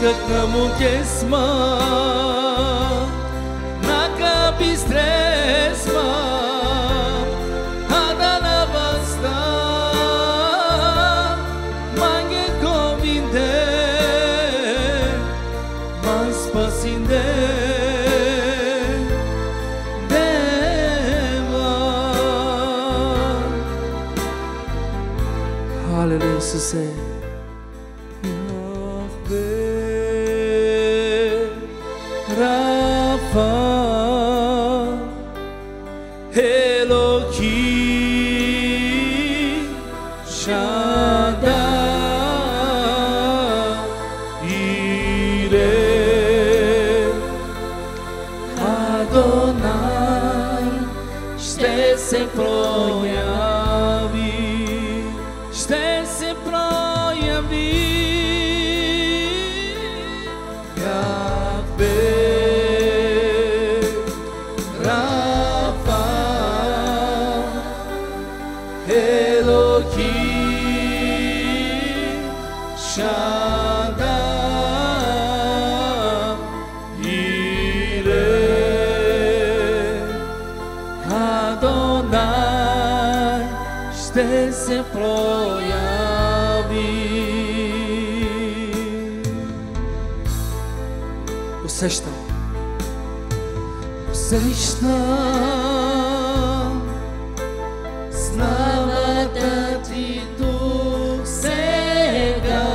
Какна му тесма, нака бистресма, ада на васта, mange kovinde, man spasinde, deva. Halleluja, Isuse. Rafa Elohim Shaddai Yireh Adonai ще се прояви, ще се прояви. Ще се прояви. Усещам, славата ти тук сега.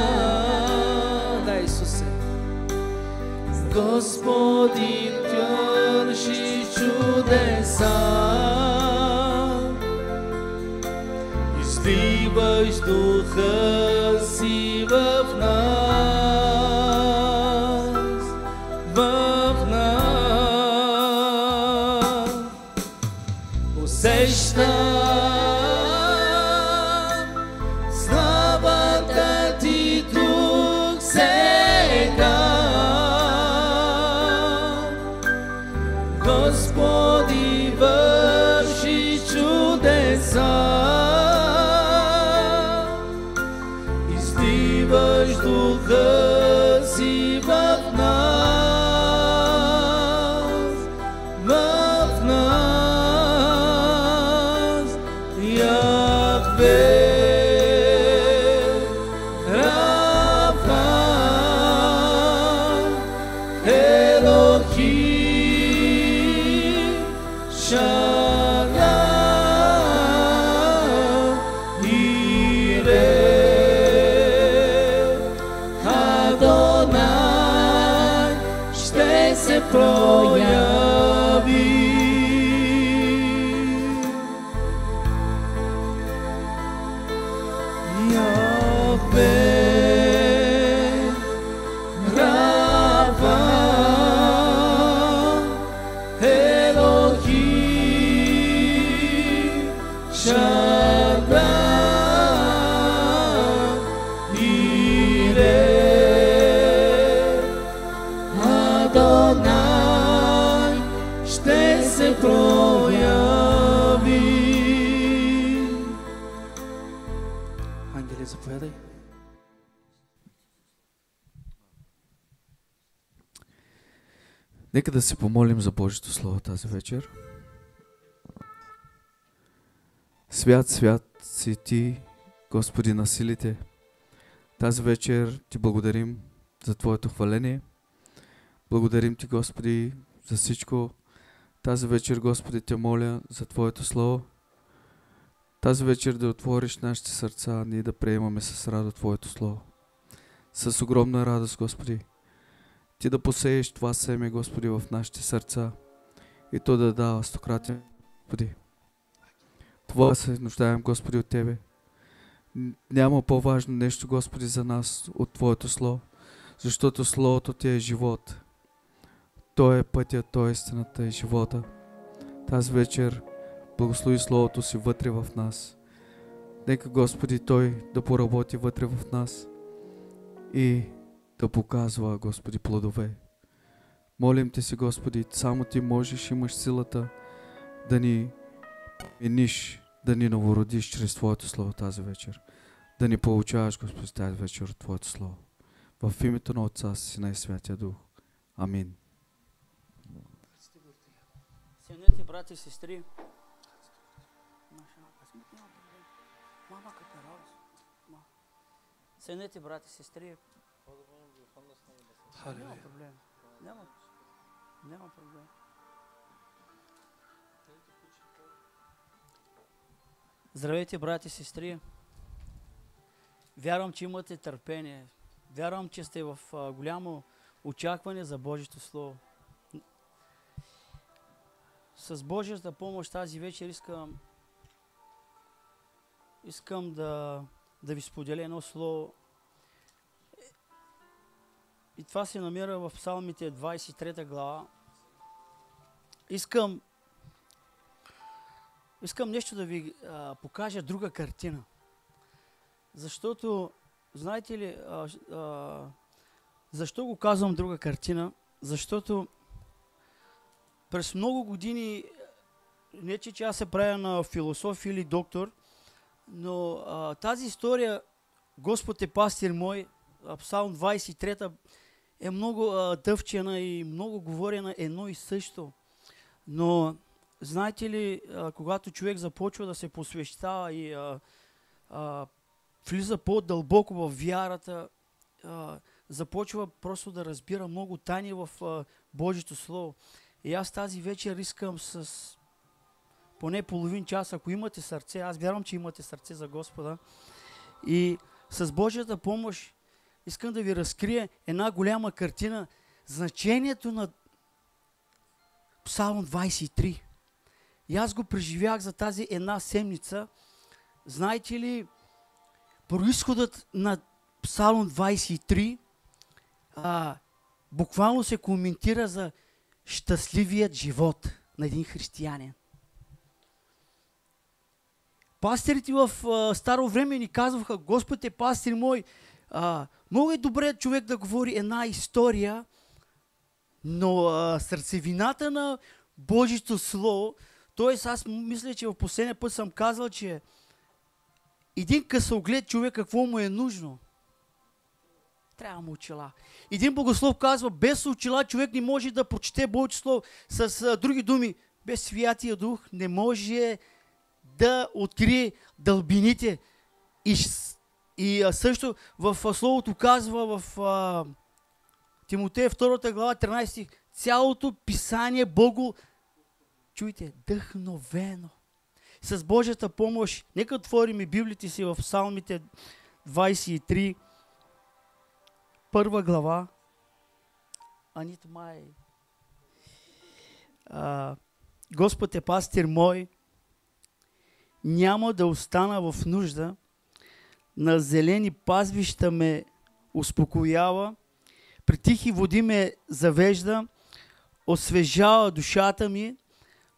Да, Исусе. Господи, върши чудеса, изливаш духа си в нас, в нас. Усещам славата ти тук сега. Господи, върши чудеса, изливаш духа си в нас, в нас, Яхве, Рафа, Елохим, Shaddai, Yireh, Адонай ще се прояви. Яхве, Рафа, Елохим, Shaddai, Yireh, Адонай ще се прояви. Ангели, заповядай. Нека да се помолим за Божието Слово тази вечер. Свят, свят си Ти, Господи на силите. Тази вечер Ти благодарим за Твоето хваление. Благодарим Ти, Господи, за всичко. Тази вечер, Господи, Те моля за Твоето Слово. Тази вечер да отвориш нашите сърца, ние да приемаме с радост Твоето Слово. С огромна радост, Господи. Ти да посееш това семе, Господи, в нашите сърца и то да дава стократен, Господи. Това се нуждаем, Господи, от Тебе. Няма по-важно нещо, Господи, за нас от Твоето Слово, защото Словото Ти е живот. Той е пътя, Той е истината и живота. Тази вечер благослови Словото Си вътре в нас. Нека, Господи, Той да поработи вътре в нас и да показва, Господи, плодове. Молим Те си, Господи, само Ти можеш, имаш силата да ни мениш, да ни новородиш чрез Твоето Слово тази вечер. Да ни получаваш, Господи, тази вечер от Твоето Слово. В името на Отца, Сина и Святия Дух. Амин. Сенете, брати и сестри. Сенете, брати и сестри. Няма проблем. Няма проблем. Здравейте, брати и сестри. Вярвам, че имате търпение. Вярвам, че сте в голямо очакване за Божието Слово. С Божията помощ тази вечер искам да ви споделя едно слово. И това се намира в Псалмите 23 глава. Искам нещо да ви покажа друга картина. Защото, знаете ли, защо го казвам друга картина? Защото през много години, не че аз се правя на философ или доктор, но тази история, Господ е пастир мой, Псалм 23 е много дъвчена и много говорена едно и също. Но знаете ли, когато човек започва да се посвещава и влиза по-дълбоко в вярата, започва просто да разбира много тайни в Божието Слово. И аз тази вечер искам с поне половин час, ако имате сърце, аз вярвам, че имате сърце за Господа, и с Божията помощ искам да ви разкрия една голяма картина, значението на Псалм 23. И аз го преживях за тази една седмица. Знаете ли, произходът на Псалм 23 буквално се коментира за щастливият живот на един християнин. Пастирите в старо време ни казваха: Господ е пастир мой. Много е добре човек да говори една история, но сърцевината на Божието Слово, т.е. аз мисля, че в последния път съм казал, че един късоглед човек какво му е нужно? Трябва му очила. Един богослов казва: без очила човек не може да прочете Божието Слово. С други думи, без Святия Дух не може да открие дълбините. И също в Словото казва в Тимотея 2 глава 13, цялото писание Богу, чуйте, вдъхновено. С Божията помощ, нека отворим и Библията си в Псалмите 23, първа глава. Господ е пастир мой, няма да остана в нужда, на зелени пазбища ме успокоява, при тихи води ме завежда, освежава душата ми,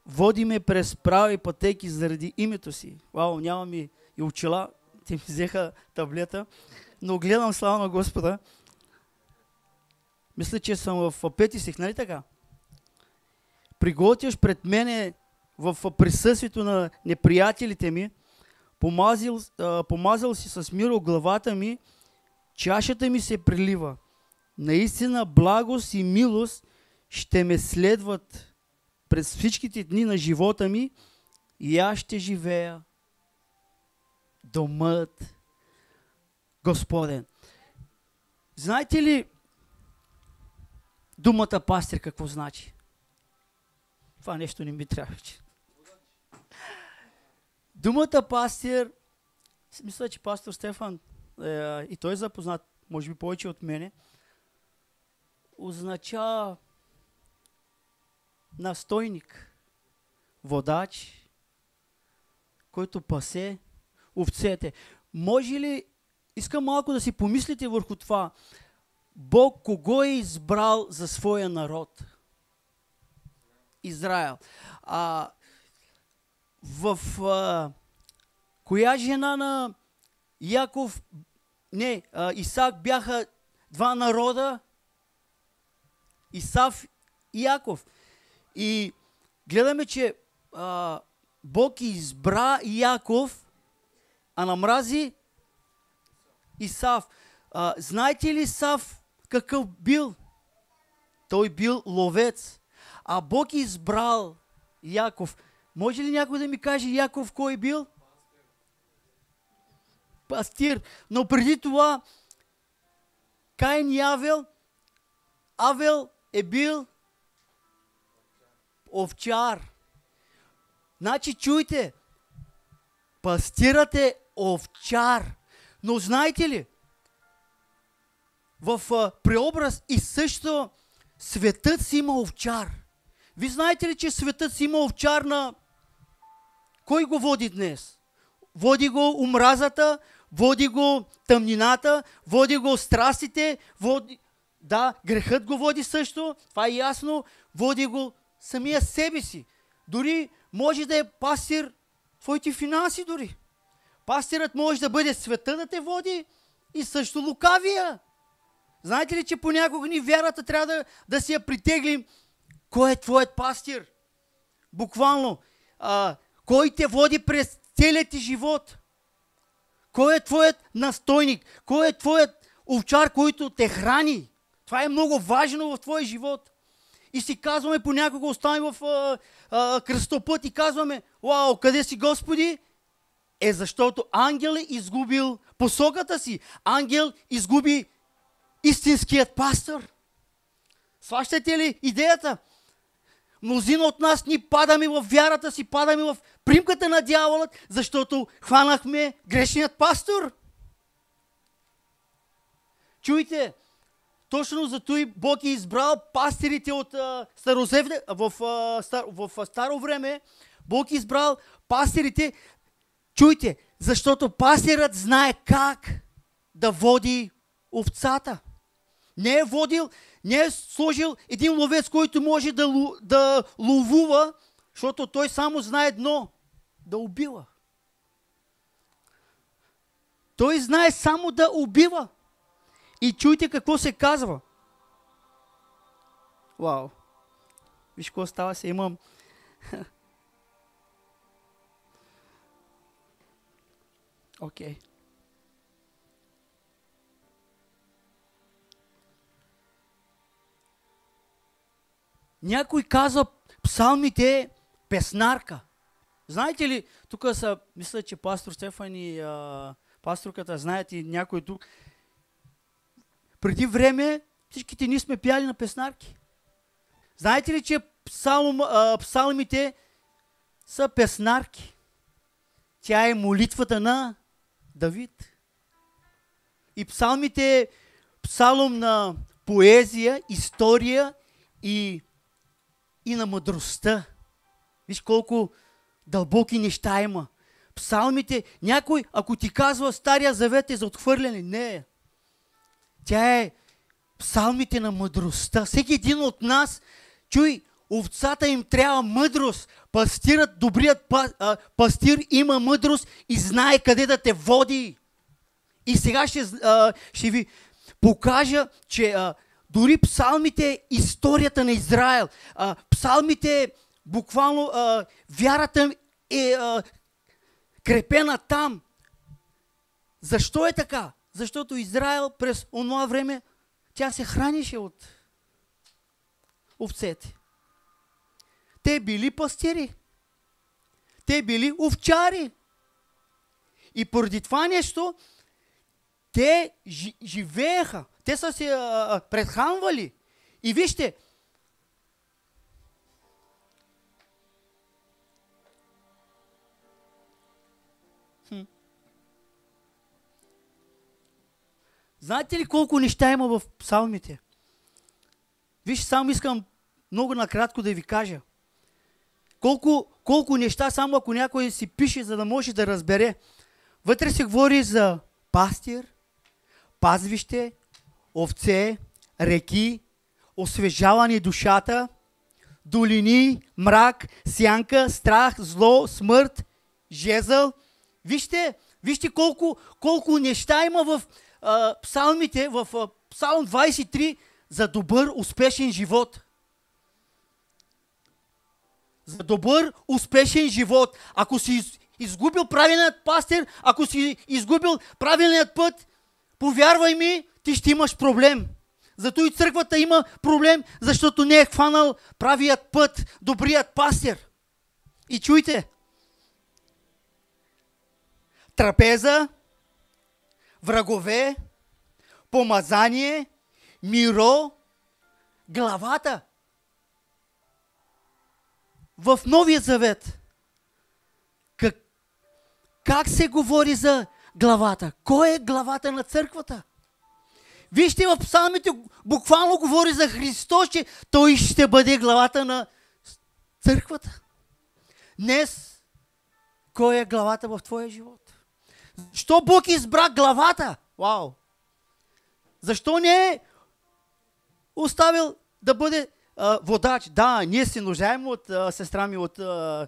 води ме през прави пътеки заради името си. Вау, нямам и очила, те ми взеха таблета, но гледам слава на Господа. Мисля, че съм в 5 стих, нали така? Приготвяш пред мене в присъствието на неприятелите ми, помазал си с миро главата ми, чашата ми се прилива. Наистина благост и милост ще ме следват през всичките дни на живота ми и аз ще живея домът Господен. Знаете ли думата пастир какво значи? Това нещо не ми трябваше. Думата пастир, мисля, че пастор Стефан, и той е запознат, може би повече от мене, означава настойник, водач, който пасе овцете. Може ли, искам малко да си помислите върху това, Бог кого е избрал за своя народ? Израел. В коя жена на Яков, Исак бяха два народа? Исав и Яков. И гледаме, че Бог избра Яков, а намрази Исав. знаете ли Исав какъв бил? Той бил ловец. А Бог избрал Яков. Може ли някой да ми каже Яков кой бил? Пастир. Но преди това Каин и Авел. Авел е бил овчар. Значи чуйте, пастирът е овчар. Но знаете ли, в преобраз и също светът си има овчар. Ви знаете ли, че светът си има овчар на... Кой го води днес? Води го омразата, води го тъмнината, води го страстите, води... Да, грехът го води също, това е ясно, води го самия себе си. Дори може да е пастир твоите финанси дори. Пастирът може да бъде света да те води и също лукавия. Знаете ли, че понякога ни вярата трябва да си я притеглим? Кой е твоят пастир? Буквално. Кой те води през целият ти живот? Кой е твоят настойник? Кой е твоят овчар, който те храни? Това е много важно в твоя живот. И си казваме, понякога оставаме в кръстопът и казваме, вау, къде си Господи? Защото ангел е изгубил посоката си. Ангел изгуби истинският пастор. Сващате ли идеята? Мнозина от нас ни падаме в вярата си, падаме в примката на дяволът, защото хванахме грешният пастор. Чуйте, точно за той Бог е избрал пастирите от в старо време. Бог е избрал пастирите. Чуйте, защото пастирът знае как да води овцата. Не е водил, не е сложил един ловец, който може да ловува, защото той само знае едно – да убива. Той знае само да убива. И чуйте какво се казва. Вау! Виж какво става се, имам... Окей. Някой казва псалмите песнарка. Знаете ли, тук са, мисля, че пастор Стефан и пасторката знаят и някой тук. Преди време всичките ние сме пяли на песнарки. Знаете ли, че псалмите са песнарки? Тя е молитвата на Давид. И псалмите е псалом на поезия, история и на мъдростта. Виж колко дълбоки неща има. Псалмите, някой, ако ти казва Стария завет е за отхвърляне, не. Тя е псалмите на мъдростта. Всеки един от нас, чуй, овцата им трябва мъдрост. Пастирът, добрият пастир има мъдрост и знае къде да те води. И сега ще ви покажа, че дори псалмите е историята на Израел. Псалмите буквално вярата е крепена там. Защо е така? Защото Израел през онова време тя се хранише от овцете. Те били пастири. Те били овчари. И поради това нещо те живееха. Те са се предхранвали. И вижте, знаете ли колко неща има в псалмите? Виж, само искам много накратко да ви кажа. Колко неща, само ако някой си пише, за да може да разбере. Вътре се говори за пастир, пазвище, овце, реки, освежаване душата, долини, мрак, сянка, страх, зло, смърт, жезъл. Вижте колко неща има в псалмите, в псалм 23 за добър, успешен живот. За добър, успешен живот. Ако си изгубил правилният пастир, ако си изгубил правилният път, повярвай ми, ти ще имаш проблем. Зато и църквата има проблем, защото не е хванал правият път, добрият пастир. И чуйте, трапеза, врагове, помазание, миро, главата. В Новия Завет, как се говори за главата? Кой е главата на църквата? Вижте, в псалмите буквално говори за Христос, че Той ще бъде главата на църквата. Днес, кой е главата в твоя живот? Защо Бог избра главата? Вау! Защо не е оставил да бъде водач? Да, ние се нуждаем от сестра ми, от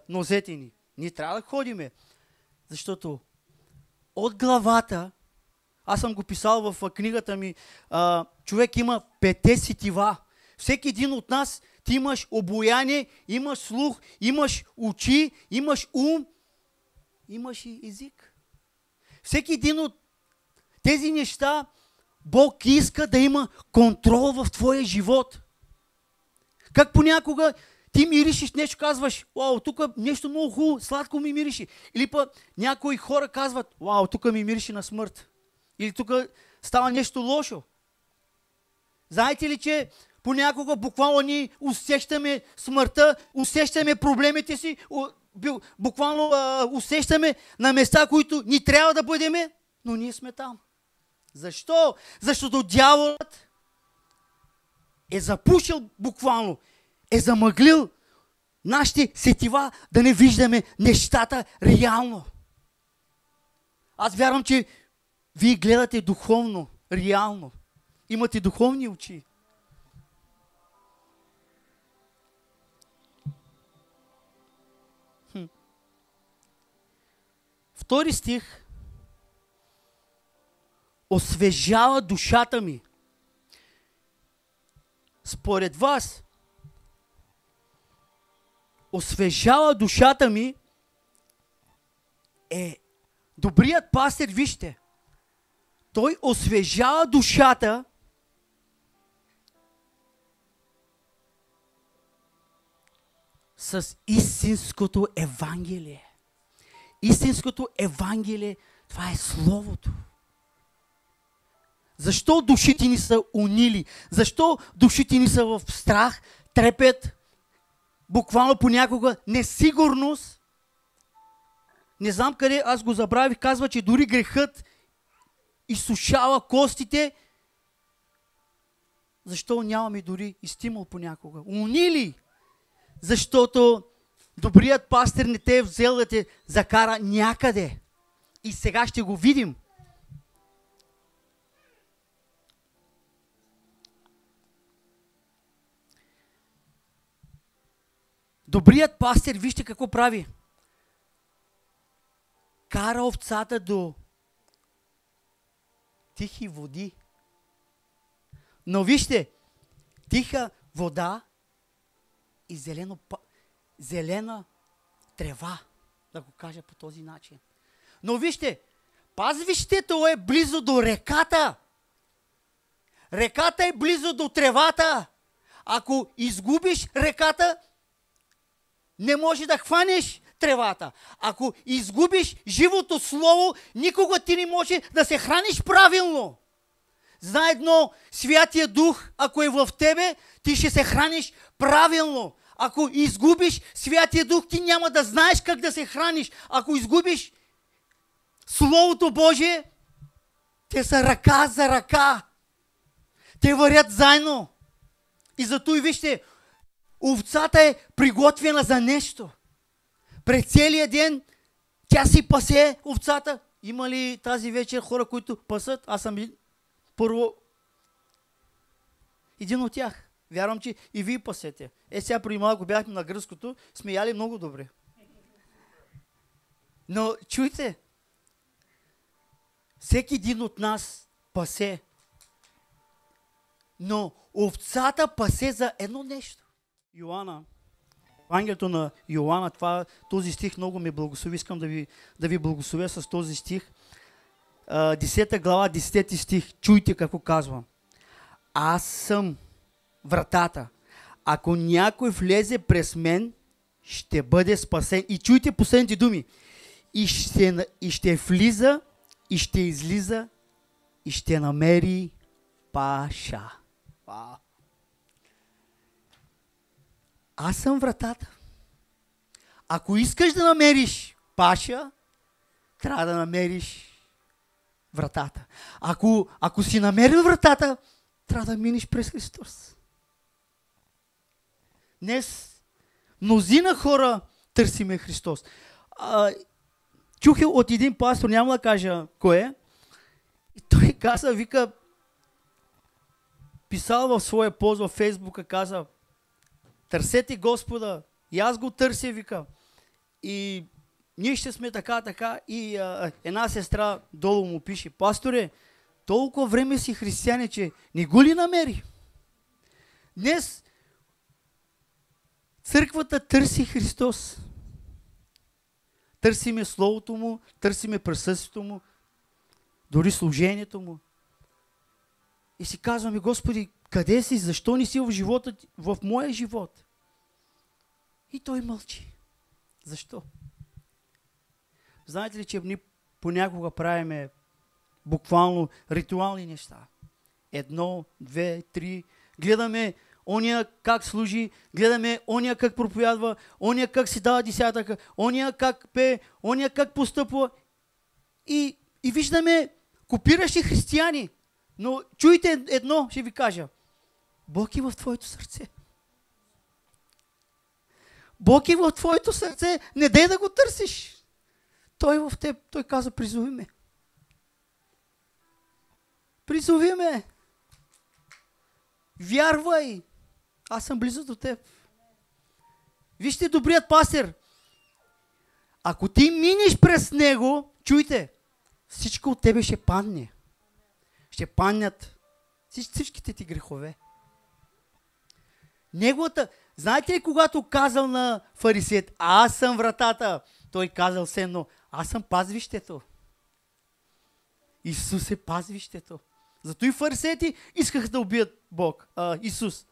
нозете ни. Ние трябва да ходиме. Защото от главата, аз съм го писал в книгата ми, човек има 5 сетива. Всеки един от нас, ти имаш обояние, имаш слух, имаш очи, имаш ум, имаш и език. Всеки един от тези неща, Бог иска да има контрол в твоя живот. Как понякога ти миришиш нещо, казваш, вау, тук нещо много хубаво, сладко ми мирише. Или пък някои хора казват, вау, тук ми мирише на смърт. Или тук става нещо лошо. Знаете ли, че понякога буквално ни усещаме смъртта, усещаме проблемите си, буквално усещаме на места, които ни трябва да бъдеме, но ние сме там. Защо? Защото дяволът е запушил буквално, е замъглил нашите сетива да не виждаме нещата реално. Аз вярвам, че вие гледате духовно, реално. Имате духовни очи. Втори стих. Освежава душата ми. Според вас, освежава душата ми е добрият пастир, вижте. Той освежава душата с истинското Евангелие. Истинското Евангелие, това е Словото. Защо душите ни са унили? Защо душите ни са в страх, трепет, буквално понякога несигурност? Не знам къде, аз го забравих, казва, че дори грехът изсушава костите. Защо нямаме дори и стимул понякога? Унили! Защото добрият пастир не те е взел да те закара някъде. И сега ще го видим. Добрият пастир, вижте какво прави. Кара овцата до тихи води. Но вижте, тиха вода и зелена трева, да го кажа по този начин. Но вижте, пазвището е близо до реката. Реката е близо до тревата. Ако изгубиш реката, не може да хванеш тревата. Ако изгубиш живото слово, никога ти не може да се храниш правилно. Знай едно, Святия Дух, ако е в тебе, ти ще се храниш правилно. Ако изгубиш Святия Дух, ти няма да знаеш как да се храниш. Ако изгубиш Словото Божие, те са ръка за ръка. Те вървят заедно. И зато и вижте, овцата е приготвена за нещо. През целия ден тя си пасе овцата. Има ли тази вечер хора, които пасат? Аз съм първо един от тях. Вярвам, че и вие пасете. Сега преди малко бяхме на гръцкото, сме яли много добре. Но чуйте, всеки един от нас пасе. Но овцата пасе за едно нещо. Йоанна, Евангелието на Йоанна, този стих много ме благослови. Искам да ви благословя с този стих. 10 глава, 10 стих. Чуйте какво казвам. Аз съм вратата. Ако някой влезе през мен, ще бъде спасен. И чуйте последните думи. И ще влиза, и ще излиза, и ще намери паша. Аз съм вратата. Ако искаш да намериш паша, трябва да намериш вратата. Ако си намерил вратата, трябва да минеш през Христос. Днес мнозина хора търсиме Христос. Чух от един пастор, няма да кажа кой е, и той каза, вика, писал в своя пост във Фейсбука, каза, търсете Господа, и аз го търся, вика, и ние ще сме така, и една сестра долу му пише, пасторе, толкова време си християни, че не го ли намери? Днес църквата търси Христос. Търсиме Словото Му, търсиме присъствието Му, дори служението Му. И си казваме, Господи, къде си, защо не си в живота, в моя живот? И той мълчи. Защо? Знаете ли, че ние понякога правиме буквално ритуални неща? 1, 2, 3. Гледаме ония как служи, гледаме ония как проповядва, ония как си дава десятъка, ония как пее, ония как постъпва. И виждаме копиращи християни. Но чуйте едно, ще ви кажа. Бог е в твоето сърце. Бог е в твоето сърце. Не дай да го търсиш. Той е в теб. Той каза, призови ме. Призови ме. Вярвай. Аз съм близо до теб. Вижте добрият пастир. Ако ти минеш през него, чуйте, всичко от тебе ще падне. Ще паднат всичките ти грехове. Неговата, знаете ли, когато казал на фарисеят, аз съм вратата, той казал все едно, аз съм пазвището. Исус е пазвището. Зато и фарисеите искаха да убият Исус.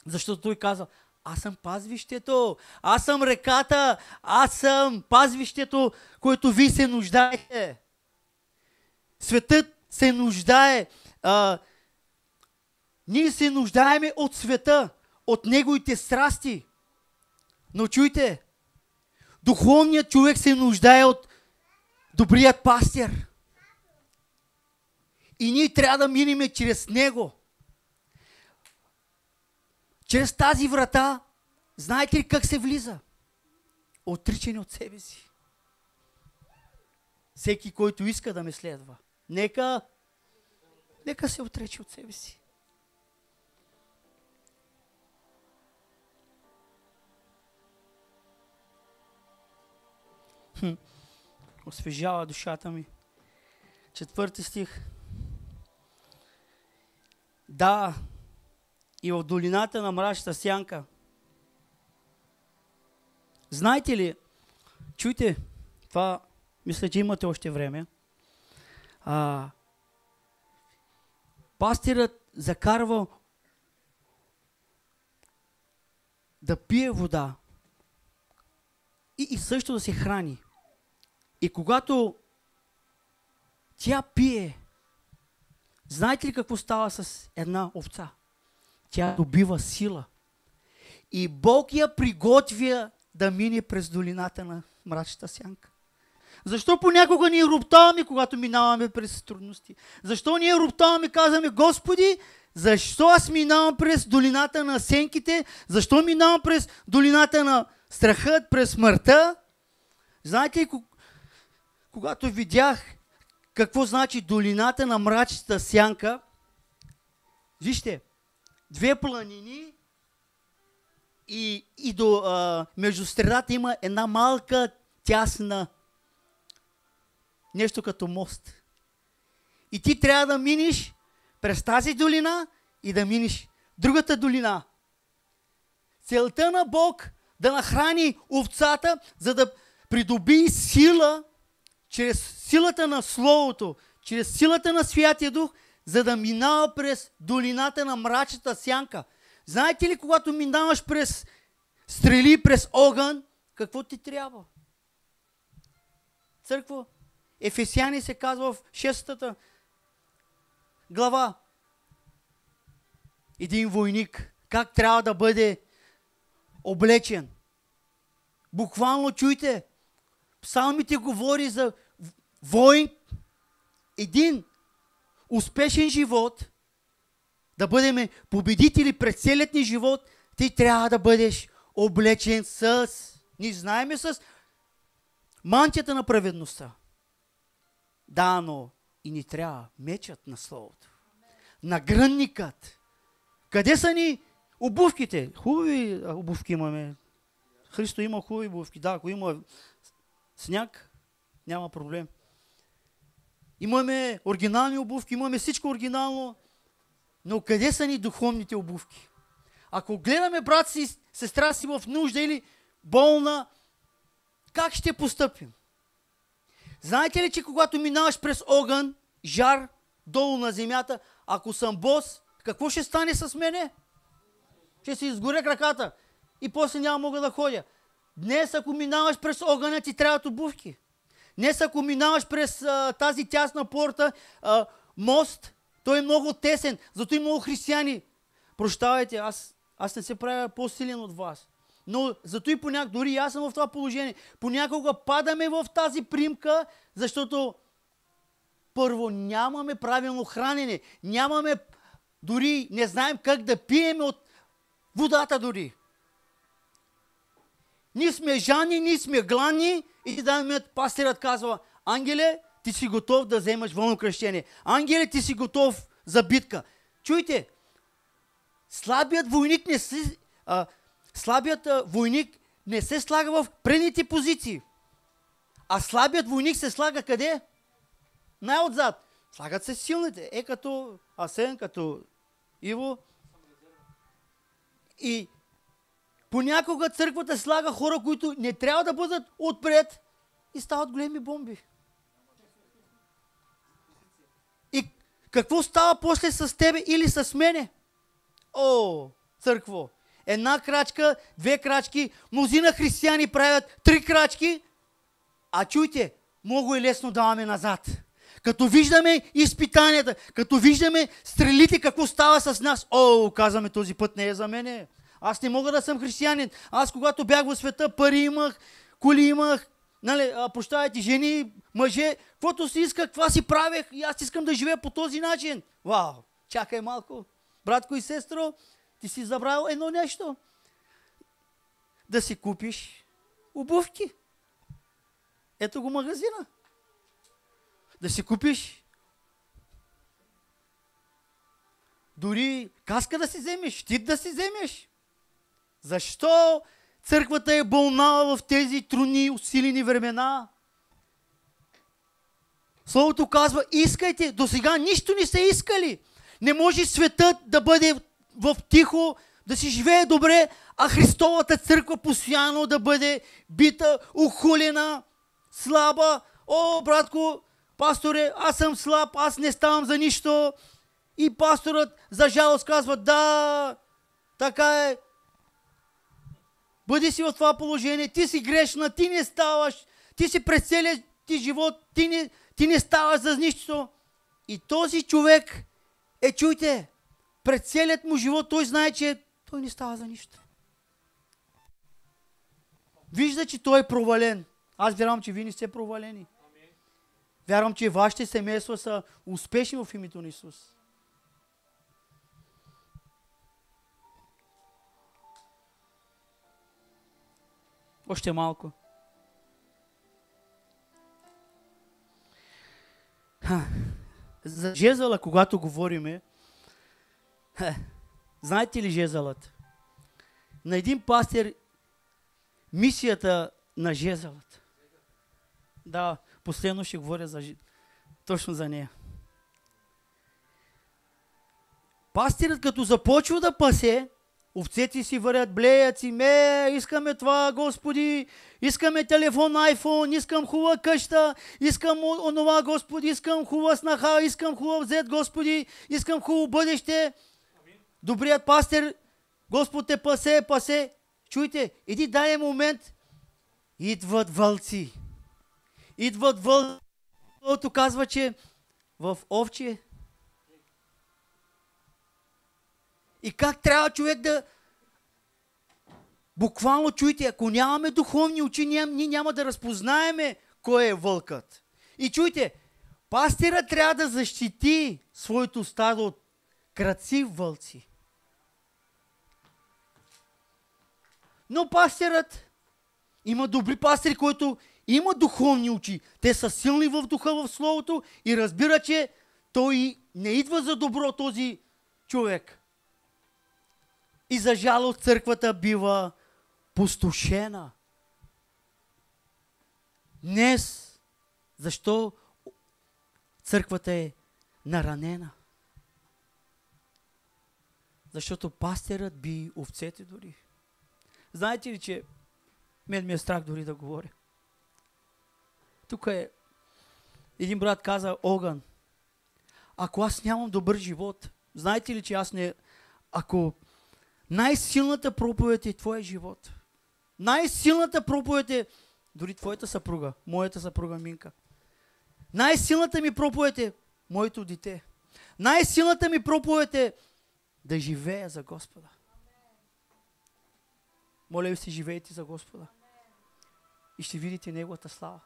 Защото той казал, аз съм пазвището, аз съм реката, аз съм пазвището, което ви се нуждаете. Светът се нуждае. Ние се нуждаеме от света, от неговите страсти. Но чуйте, духовният човек се нуждае от добрият пастир. И ние трябва да минем чрез него. Чрез тази врата, знаете ли как се влиза? Отричане от себе си. Всеки, който иска да ме следва, нека се отрече от себе си. Освежава душата ми. 4 стих. Да, и в долината на мрачната сянка. Знаете ли, чуйте, това мисля, че имате още време. Пастирът закарва да пие вода и също да се храни. И когато тя пие, знаете ли какво става с една овца? Тя добива сила. И Бог я приготвя да мине през долината на мрачната сянка. Защо понякога ние роптаваме, когато минаваме през трудности? Защо ние роптаваме и казваме, Господи, защо аз минавам през долината на сенките? Защо минавам през долината на страхът, през смъртта? Знаете ли, когато видях какво значи долината на мрачната сянка, вижте, 2 планини и между средата има една малка, тясна, нещо като мост. И ти трябва да минеш през тази долина и да минеш другата долина. Целта на Бог да нахрани овцата, за да придоби сила, чрез силата на Словото, чрез силата на Святия Дух, за да минава през долината на мрачната сянка. Знаете ли, когато минаваш през стрели, през огън, какво ти трябва? Църква, Ефесяни се казва в 6-та глава. Един войник, как трябва да бъде облечен. Буквално чуйте, псалмите говори за войн, един успешен живот, да бъдем победители през целият ни живот, ти трябва да бъдеш облечен с, ние знаеме, с мантията на праведността. Да, но и ни трябва мечът на Словото. Нагръдникът. Къде са ни обувките? Хубави обувки имаме. Христо има хубави обувки. Да, ако има сняг, няма проблем. Имаме оригинални обувки, имаме всичко оригинално, но къде са ни духовните обувки? Ако гледаме брат си, сестра си в нужда или болна, как ще постъпим? Знаете ли, че когато минаваш през огън, жар, долу на земята, ако съм бос, какво ще стане с мене? Ще се изгоря краката и после няма мога да ходя. Днес, ако минаваш през огъня, ти трябват обувки. Днес, ако минаваш през тази тясна порта, мост, той е много тесен, зато и много християни. Прощавайте, аз не се правя по-силен от вас. Но зато и понякога, дори аз съм в това положение, понякога падаме в тази примка, защото първо нямаме правилно хранене, нямаме, дори не знаем как да пием от водата дори. Ние сме жани, ние сме гладни и пастирът казва: Ангеле, ти си готов да вземаш волно кръщение. Ангеле, ти си готов за битка. Чуйте, слабият войник не се слага в предните позиции. А слабият войник се слага къде? Най-отзад. Слагат се силните. Като Асен, като Иво. И понякога църквата слага хора, които не трябва да бъдат отпред и стават големи бомби. И какво става после с тебе или с мене? О, църкво! Една крачка, две крачки, мнозина християни правят 3 крачки, а чуйте, много е лесно даваме назад. Като виждаме изпитанията, като виждаме стрелите, какво става с нас, казваме, този път не е за мене. Аз не мога да съм християнин. Аз когато бях в света, пари имах, коли имах, прощавайте, жени, мъже, каквото си исках, това си правех и аз искам да живея по този начин. Вау, чакай малко. Братко и сестро, ти си забравил едно нещо. Да си купиш обувки. Ето го магазина. Да си купиш дори каска да си вземеш, щит да си вземеш. Защо църквата е болна в тези трудни, усилени времена? Словото казва: искайте. До сега нищо не са искали. Не може светът да бъде в тихо, да си живее добре, а Христовата църква постоянно да бъде бита, ухулена, слаба. Братко, пасторе, аз съм слаб, аз не ставам за нищо. И пасторът за жалост казва: да, така е. Бъди си в това положение, ти си грешна, ти не ставаш, ти си през целия ти живот, ти не ставаш за нищо. И този човек чуйте, през целият му живот той знае, че той не става за нищо. Вижда, че той е провален. Аз вярвам, че вие не сте провалени. Вярвам, че вашите семейства са успешни в името на Исус. Още малко. За жезъла, когато говориме, знаете ли жезълът? На един пастир мисията на жезълът. Да, последно ще говоря точно за нея. Пастирът като започва да пасе, Овцете си върят, блеят си, искаме това, Господи, искаме телефон, iPhone, искам хубава къща, искам онова, Господи, искам хубава снаха, искам хубав зет, Господи, искам хубаво бъдеще. Добрият пастир, Господ те пасе. Чуйте, един даден момент идват вълци. Който казва, че в овче. И как трябва човек да... Буквално чуйте, ако нямаме духовни очи, ние няма да разпознаеме кой е вълкът. И чуйте, пастира трябва да защити своето стадо от крадци вълци. Но пастирът, има добри пастири, които има духовни очи. Те са силни в духа, в словото и разбира, че той не идва за добро този човек. И за жалост църквата бива пустошена. Днес, защо църквата е наранена? Защото пастирът би овцете дори. Знаете ли, че мен ми е страх дори да говоря. Тук е един брат каза, Огън, ако аз нямам добър живот, знаете ли, че аз не... Ако най-силната проповед е твоя живот, най-силната проповед е дори твоята съпруга, моята съпруга Минка. Най-силната ми проповед е моето дете. Най-силната ми проповед е да живея за Господа. Моля ви се, живейте за Господа. И ще видите Неговата слава.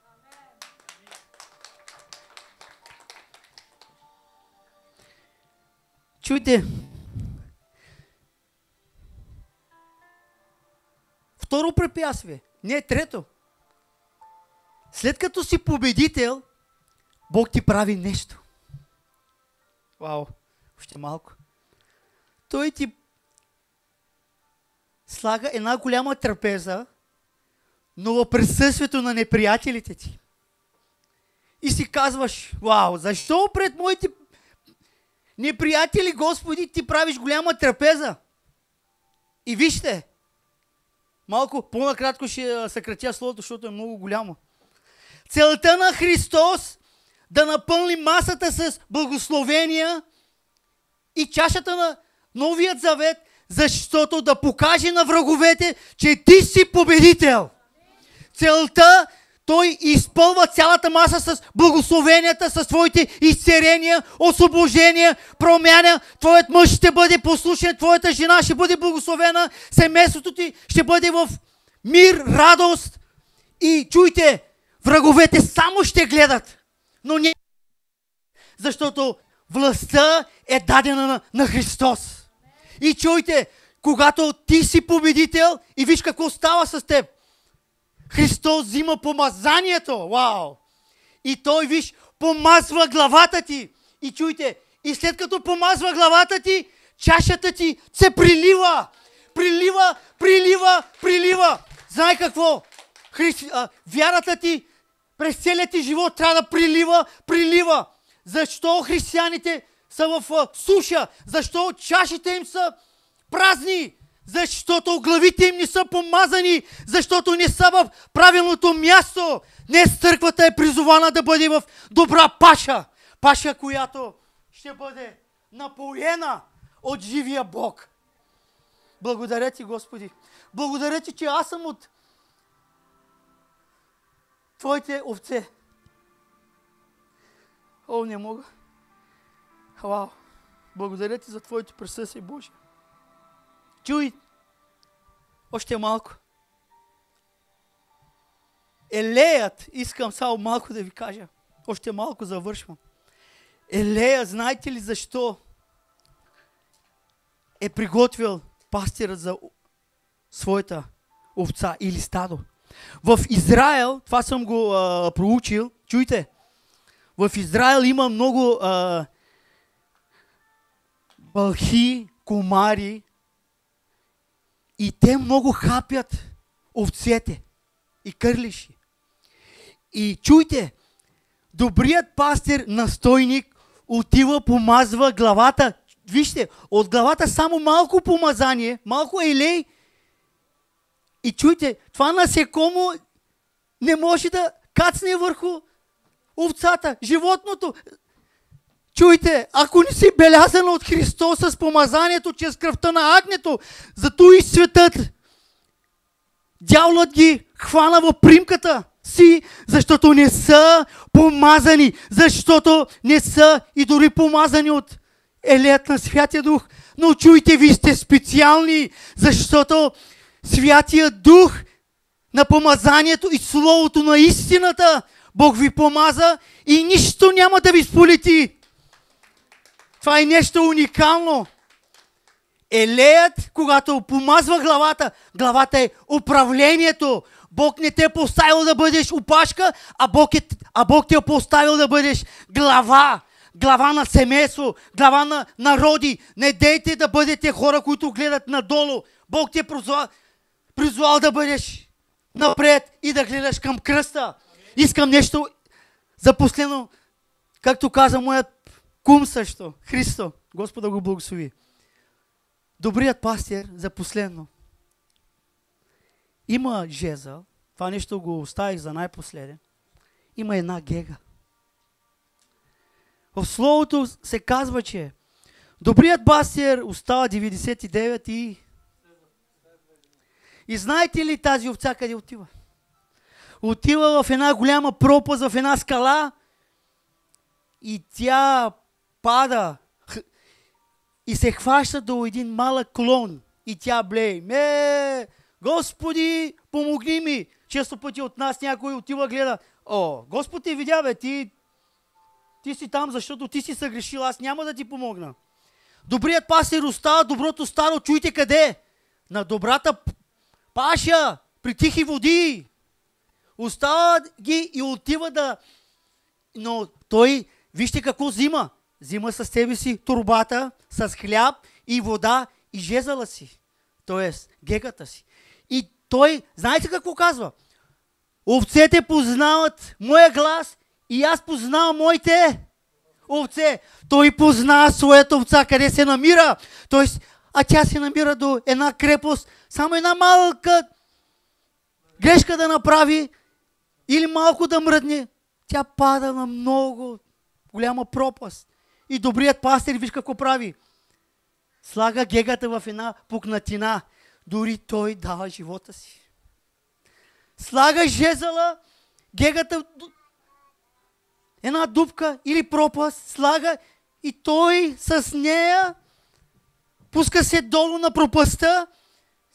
Чуйте. Второ препятствие. Не, трето. След като си победител, Бог ти прави нещо. Вау, още малко. Той ти слага една голяма трапеза, но в присъствието на неприятелите ти. И си казваш, вау, защо пред моите неприятели, Господи, ти правиш голяма трапеза? И вижте, малко по-накратко ще съкратя словото, защото е много голямо. Целта на Христос да напълни масата с благословения и чашата на Новият завет, защото да покаже на враговете, че ти си победител. Целта, той изпълва цялата маса с благословенията, с твоите изцерения, освобождения, промяна. Твоят мъж ще бъде послушен, твоята жена ще бъде благословена, семейството ти ще бъде в мир, радост. И чуйте, враговете само ще гледат, но не. Защото властта е дадена на Христос. И чуйте, когато ти си победител и виж какво става с теб. Христос взима помазанието. Вау! И той, виж, помазва главата ти. И чуйте, и след като помазва главата ти, чашата ти се прилива. Прилива. Знай какво? Вярата ти през целият ти живот трябва да прилива. Защо християните са в суша? Защо чашите им са празни? Защото главите им не са помазани, защото не са в правилното място. Днес църквата е призована да бъде в добра паша. Паша, която ще бъде напоена от живия Бог. Благодаря ти, Господи. Благодаря ти, че аз съм от твоите овце. О, не мога. Вау. Благодаря ти за твоето присъствие, Боже. Чуй, още малко. Елеят, искам само малко да ви кажа. Още малко завършвам. Елея, знаете ли защо е приготвил пастирът за своята овца или стадо? В Израел, това съм го проучил, чуйте, в Израел има много бълхи, комари и те много хапят овцете и кърлиши. И чуйте, добрият пастир, настойник, отива, помазва главата. вижте, от главата само малко помазание, малко елей. И чуйте, това насекомо не може да кацне върху овцата, животното. Чуйте, ако не си белязан от Христос с помазанието чрез кръвта на агнето, зато и светът, дяволът ги хвана в примката си, защото не са помазани, защото не са и дори помазани от елеят на Святия Дух. Но чуйте, вие сте специални, защото Святия Дух на помазанието и Словото на истината, Бог ви помаза и нищо няма да ви сполети. Това е нещо уникално. Елеят, когато помазва главата, главата е управлението. Бог не те е поставил да бъдеш опашка, а Бог те е поставил да бъдеш глава. Глава на семейство, глава на народи. Не дейте да бъдете хора, които гледат надолу. Бог те е призвал да бъдеш напред и да гледаш към кръста. Искам нещо за последно, както каза моят кум също, Христо. Господа го благослови. Добрият пастир за последно. Има жезъл, това нещо го оставих за най-последен. Има една гега. В Словото се казва, че добрият пастир остава 99 и знаете ли тази овца къде отива? Отива в една голяма пропаст, в една скала и тя пада и се хваща до един малък клон и тя блее. Господи, помогни ми! Често пъти от нас някой отива гледа. Господ те видя, бе, ти си там, защото ти си съгрешил, аз няма да ти помогна. Добрият пастир остава, доброто старо, чуйте къде? На добрата паша, при тихи води. Остава ги и отива да... Но той, вижте какво взима. Взима със себе си турбата, с хляб и вода и жезъла си. Тоест, гегата си. И той, знаете какво казва? Овцете познават моя глас и аз познавам моите овце. Той познава своята овца, къде се намира. Тоест, а тя се намира до една крепост. Само една малка грешка да направи или малко да мръдне. Тя пада на много голяма пропаст. И добрият пастир, виж какво прави. Слага гегата в една пукнатина. Дори той дава живота си. Слага жезъла, гегата, една дупка или пропаст, слага и той с нея пуска се долу на пропастта,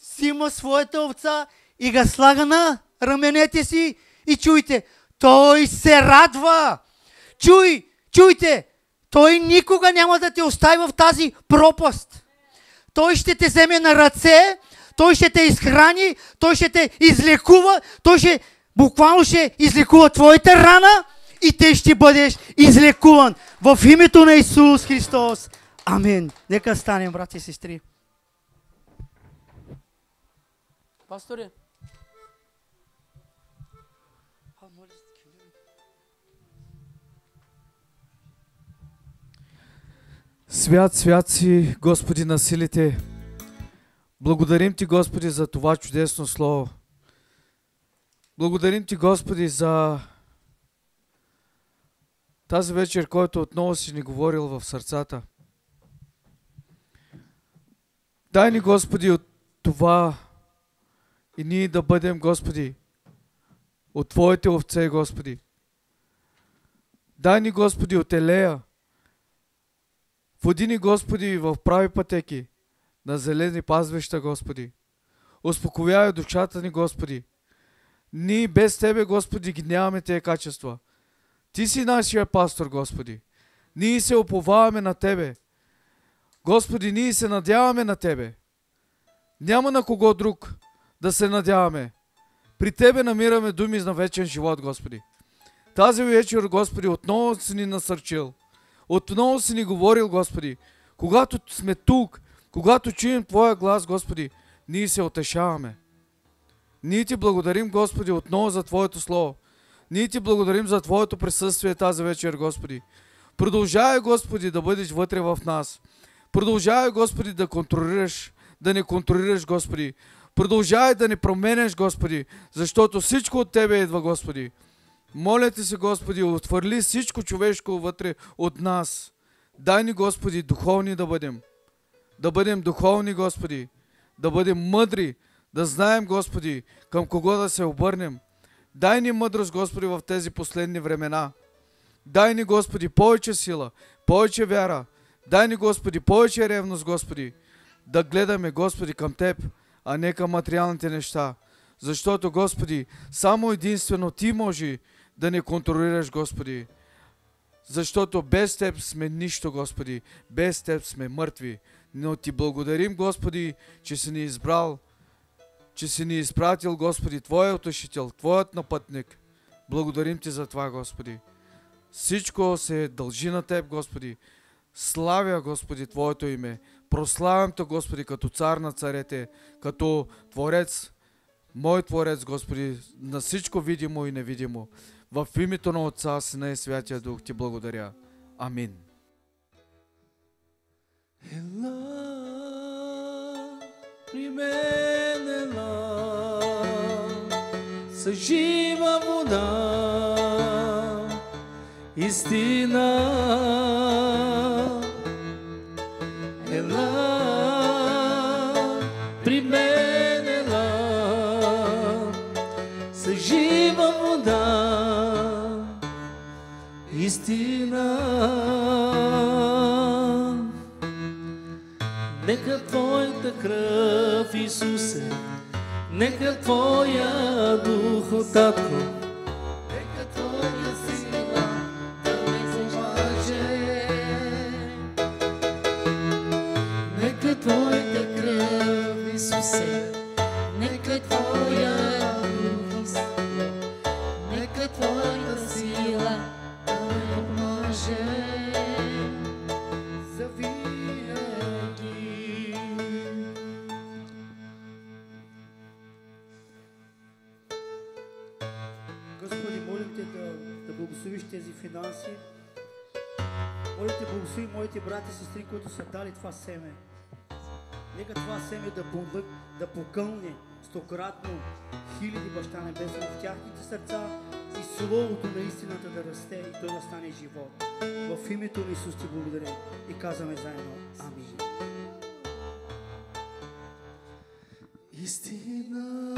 взима своята овца и ga слага на раменете си и чуйте, той се радва. Чуйте, той никога няма да те остави в тази пропаст. Той ще те вземе на ръце, той ще те изхрани, той ще те излекува, буквално ще излекува твоята рана и ти ще бъдеш излекуван в името на Исус Христос. Амин. Нека станем, брати и сестри. Пасторе. Свят, свят си, Господи на силите. Благодарим Ти, Господи, за това чудесно слово. Благодарим Ти, Господи, за тази вечер, който отново си ни говорил в сърцата. Дай ни, Господи, от това и ние да бъдем, Господи, от Твоите овце, Господи. Дай ни, Господи, от елея. Води ни, Господи, в прави пътеки, на зелени пазвища, Господи. Успокоявай душата ни, Господи. Ние без Тебе, Господи, ги нямаме тези качества. Ти си нашия пастор, Господи. Ние се уповаваме на Тебе. Господи, ние се надяваме на Тебе. Няма на кого друг да се надяваме. При Тебе намираме думи на вечен живот, Господи. Тази вечер, Господи, отново си ни насърчил. Отново си ни говорил, Господи. Когато сме тук, когато чуем Твоя глас, Господи, ние се утешаваме. Ние Ти благодарим, Господи, отново за Твоето Слово. Ние Ти благодарим за Твоето присъствие тази вечер, Господи. Продължавай, Господи, да бъдеш вътре в нас. Продължавай, Господи, да контролираш, да не контролираш, Господи. Продължавай да не променяш, Господи, защото всичко от Тебе идва, Господи. Моля Ти се, Господи, отвърли всичко човешко вътре от нас. Дай ни, Господи, духовни да бъдем. Да бъдем духовни, Господи. Да бъдем мъдри. Да знаем, Господи, към кого да се обърнем. Дай ни мъдрост, Господи, в тези последни времена. Дай ни, Господи, повече сила, повече вяра. Дай ни, Господи, повече ревност, Господи. Да гледаме, Господи, към Теб, а не към материалните неща. Защото, Господи, само единствено Ти може да не контролираш, Господи. Защото без Теб сме нищо, Господи. Без Теб сме мъртви. Но Ти благодарим, Господи, че си ни избрал, че си ни изпратил, Господи, Твоя утешител, Твоят напътник. Благодарим Ти за това, Господи. Всичко се дължи на Теб, Господи. Славя, Господи, Твоето име. Прославям Те, Господи, като цар на царете, като Творец, мой Творец, Господи, на всичко видимо и невидимо. В името на Отца, Сина и Святия Дух Ти благодаря. Амин. При мен ела, с жива вода, истина. Ела, при мен ела, с жива вода, истина. Нека Твоята кръв, Исусе, нека Твоя дух, Татко, нека Твоя сила да ме помаже. Нека Твоята кръв, Исусе, нека Твоя дух, нека Твоята сила да ме помаже. Благословиш тези финанси. Моля Те, благослови моите брати и сестри, които са дали това семе. Нека това семе да покълне стократно хиляди, Баща Небесен, в тяхните сърца и Словото на истината да расте и то да стане живот. В името на Исус Ти благодаря и казваме заедно Амин. Истина.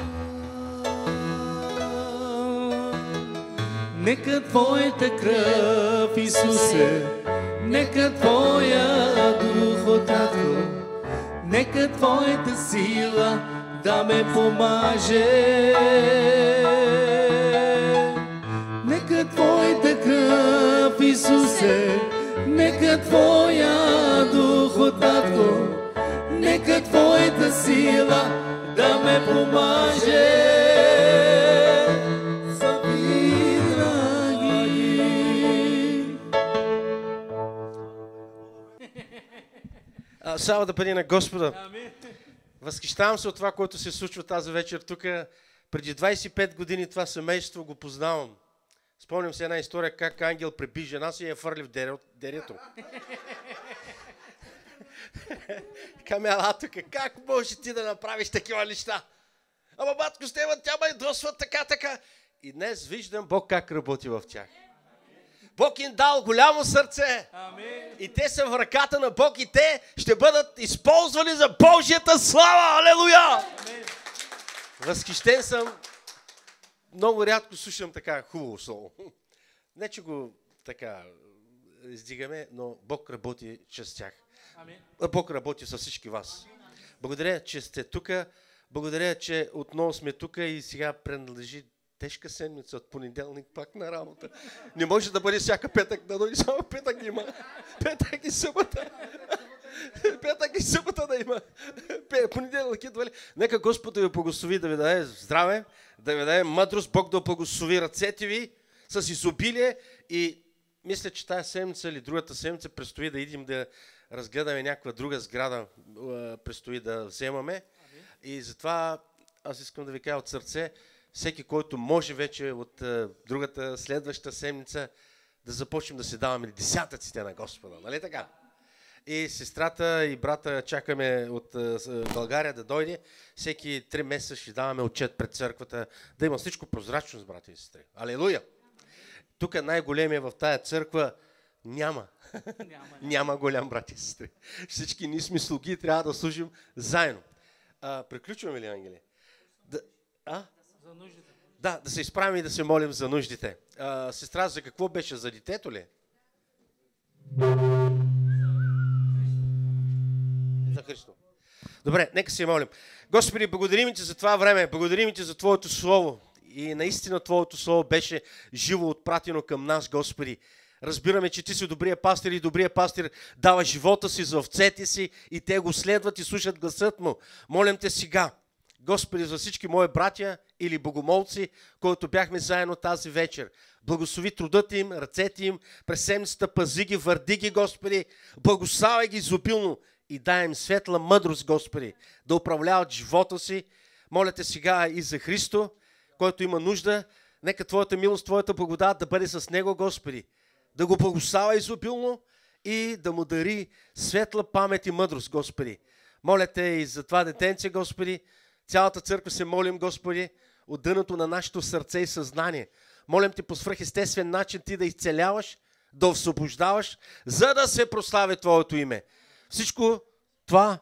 Нека Твоята кръв, Исусе, нека Твоя дух, Татко, нека Твоята сила да ме помаже. Нека Твоята кръв, Исусе, нека Твоя дух, Татко, нека Твоята сила да ме помаже. Слава да бъде на Господа. Възхищавам се от това, което се случва тази вечер тук. Преди 25 години това семейство го познавам. Спомням се една история как ангел преби жена си и я фърли в дерето. Каме, ала тук, как можеш ти да направиш такива неща? Ама батко, с тебе тя ме досва така. И днес виждам Бог как работи в тях. Бог им дал голямо сърце. Амин. И те са в ръката на Бог и те ще бъдат използвани за Божията слава. Алелуя! Амин. Възхищен съм. Много рядко слушам така хубаво слово. Не, че го така издигаме, но Бог работи чрез тях. Амин. Бог работи с всички вас. Благодаря, че сте тук. Благодаря, че отново сме тук и сега принадлежи тежка седмица от понеделник пак на работа. Не може да бъде всяка петък, да дойде само петък има. Петък и събота. Петък и събота да има. Понеделник идва ли? Нека Господ да ви благослови, да ви даде здраве, да ви даде мъдрост, Бог да благослови ръцете ви с изобилие и мисля, че тази седмица или другата седмица предстои да идем да разгледаме някаква друга сграда, предстои да вземаме. И затова аз искам да ви кажа от сърце, всеки, който може вече от другата следваща седмица да започнем да се даваме десятъците на Господа. Нали така? И сестрата и брата чакаме от България да дойде. Всеки 3 месеца ще даваме отчет пред църквата, да има всичко прозрачност, брати и сестри. Алелуя! Тук най-големия в тая църква няма. Няма голям, брати и сестри. Всички ние сме слуги и трябва да служим заедно. Приключваме ли, Ангели? За нуждите. Да се изправим и да се молим за нуждите. Сестра, за какво беше? За детето ли? За Христо. Добре, нека се молим. Господи, благодарим Ти за това време, благодарим Ти за Твоето Слово. И наистина Твоето Слово беше живо отпратено към нас, Господи. Разбираме, че Ти си добрия пастир и добрия пастир дава живота си за овцете си и те го следват и слушат гласът му. Молим Те сега, Господи, за всички мои братя или богомолци, които бяхме заедно тази вечер. Благослови трудът им, ръцете им, през седмицата пази ги, върди ги, Господи, благославяй ги изобилно и дай им светла мъдрост, Господи, да управляват живота си. Моля Те сега и за Христо, който има нужда. Нека Твоята милост, Твоята благодат да бъде с него, Господи. Да го благославя изобилно и да му дари светла памет и мъдрост, Господи. Моля Те и за това детенце, Господи. Цялата църква се молим, Господи, от дъното на нашето сърце и съзнание. Молим Те по свръхестествен начин Ти да изцеляваш, да освобождаваш, за да се прослави Твоето име. Всичко това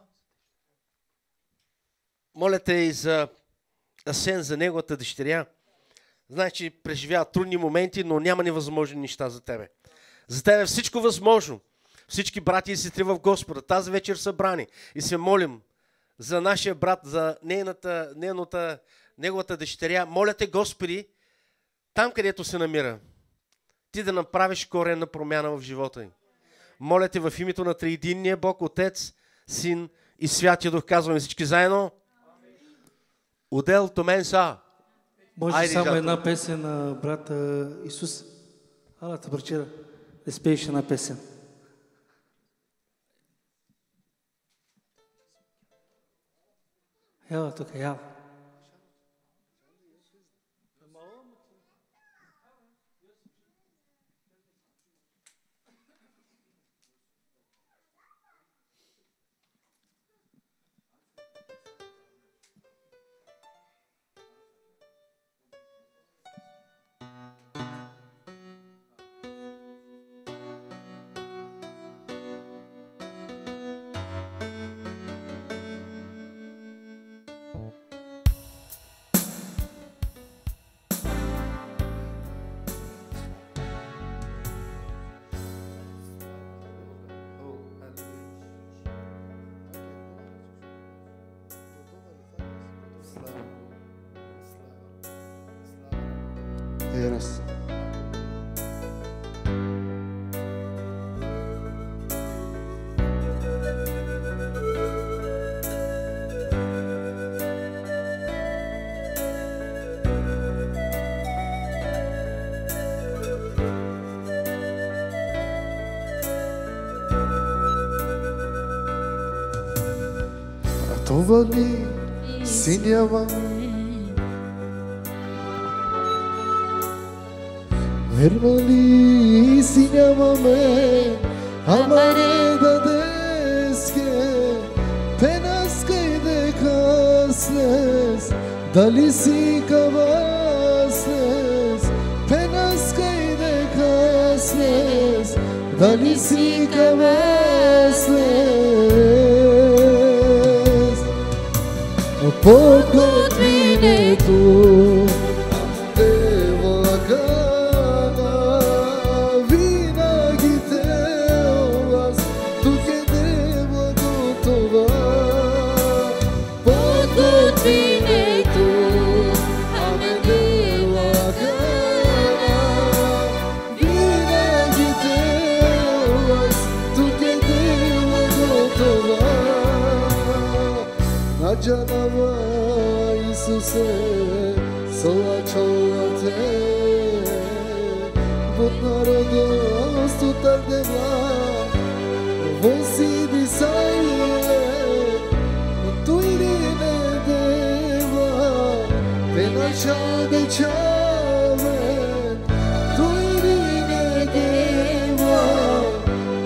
моля Те и за Асен, за неговата дъщеря. Знаеш, че преживява трудни моменти, но няма невъзможни неща за Тебе. За Тебе е всичко възможно. Всички брати и сестри в Господа тази вечер събрани и се молим за нашия брат, за неговата дъщеря. Моля Те, Господи, там където се намира, Ти да направиш коренна промяна в живота им. Моля Те в името на триединния Бог, Отец, Син и Святия Дух. Казваме всички заедно. Удел томен са. Може само една песен на брата Исус. Алата прочера да спееш една песен. Ела тук, ела. Раз. Ратовани синява Вервали си нямаме, амаре да деске, пенаскай дека слез, дали си кава слез, пенаскай дека слез, дали си кава слез. Подготвинето Canava Isuse Salacağate Bunlara dost tutar deva Vosi disaye Tu irine deva Penaşa de çaven Tu irine deva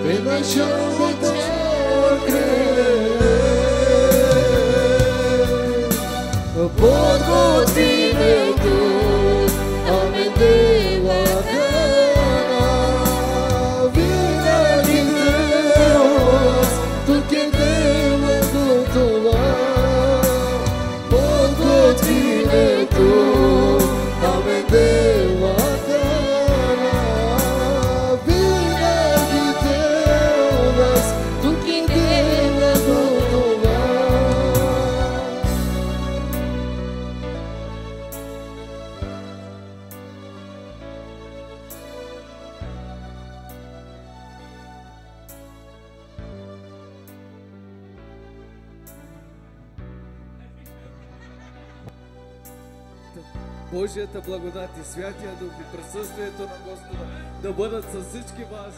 Penaşa de çaven подготвинето, амен дела храна. Винаги Теос, тук е дела готова, подготвинето, амен дела храна. Винаги Теос, тук е дела готова. Божията благодат и Святия Дух и присъствието на Господа да бъдат с всички вас